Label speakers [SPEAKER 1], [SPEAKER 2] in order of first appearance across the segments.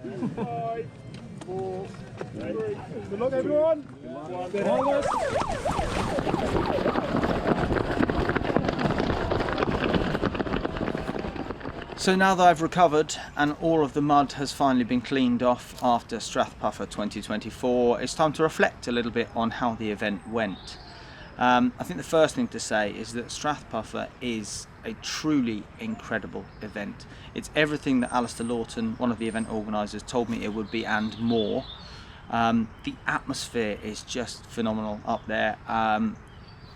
[SPEAKER 1] 5, 4, 3. Good luck, everyone.
[SPEAKER 2] So now that I've recovered and all of the mud has finally been cleaned off after Strathpuffer 2024, it's time to reflect a little bit on how the event went. I think the first thing to say is that Strathpuffer is a truly incredible event. It's everything that Alistair Lawton, one of the event organisers, told me it would be and more. The atmosphere is just phenomenal up there.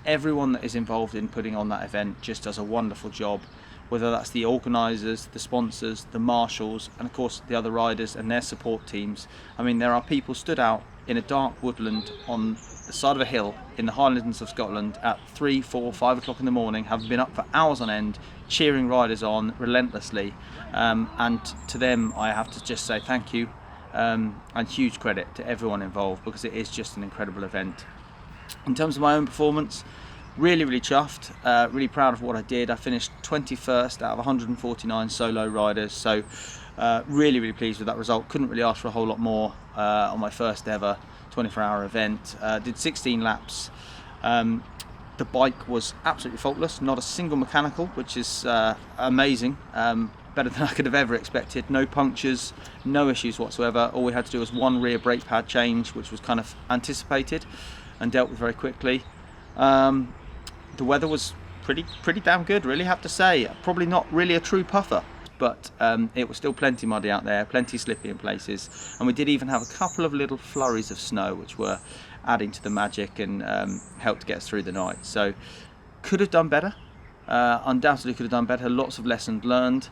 [SPEAKER 2] Everyone that is involved in putting on that event just does a wonderful job, whether that's the organisers, the sponsors, the marshals, and of course the other riders and their support teams. I mean, there are people stood out in a dark woodland on the side of a hill in the Highlands of Scotland at 3, 4, 5 o'clock in the morning, having been up for hours on end, cheering riders on relentlessly. And to them, I have to just say thank you, and huge credit to everyone involved, because it is just an incredible event. In terms of my own performance, really chuffed, really proud of what I did. I finished 21st out of 149 solo riders, so really pleased with that result. Couldn't really ask for a whole lot more on my first ever 24-hour event. Did 16 laps. The bike was absolutely faultless, not a single mechanical, which is amazing. Better than I could have ever expected. No punctures, no issues whatsoever. All we had to do was one rear brake pad change, which was kind of anticipated and dealt with very quickly. The weather was pretty damn good, really, have to say. Probably not really a true puffer, but it was still plenty muddy out there, plenty slippy in places, and we did even have a couple of little flurries of snow which were adding to the magic and helped get us through the night. So could have done better, undoubtedly could have done better. Lots of lessons learned,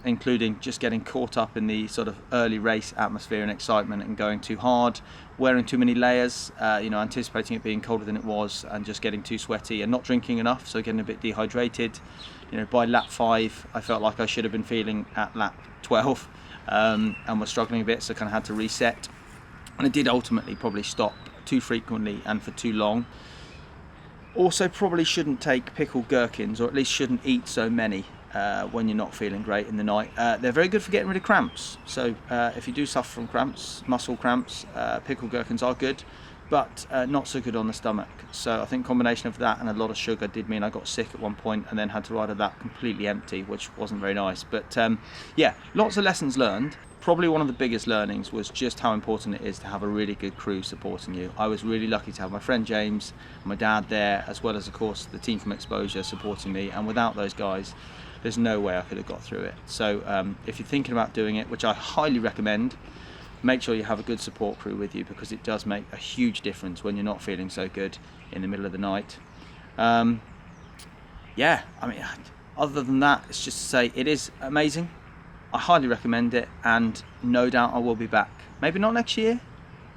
[SPEAKER 2] including just getting caught up in the sort of early race atmosphere and excitement and going too hard, wearing too many layers, anticipating it being colder than it was, and just getting too sweaty and not drinking enough, so getting a bit dehydrated. By lap 5 I felt like I should have been feeling at lap 12, and was struggling a bit, so kind of had to reset, and I did ultimately probably stop too frequently and for too long. Also probably shouldn't take pickled gherkins, or at least shouldn't eat so many when you're not feeling great in the night. They're very good for getting rid of cramps, so if you do suffer from cramps, muscle cramps, pickled gherkins are good, but not so good on the stomach. So I think combination of that and a lot of sugar did mean I got sick at one point and then had to ride a lap completely empty, which wasn't very nice. But yeah, lots of lessons learned. Probably one of the biggest learnings was just how important it is to have a really good crew supporting you. I was really lucky to have my friend James and my dad there, as well as of course the team from Exposure supporting me, and without those guys there's no way I could have got through it. So if you're thinking about doing it, which I highly recommend, make sure you have a good support crew with you, because it does make a huge difference when you're not feeling so good in the middle of the night. Yeah, I mean, other than that, it's just to say it is amazing. I highly recommend it, and no doubt I will be back. Maybe not next year,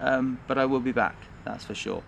[SPEAKER 2] but I will be back, that's for sure.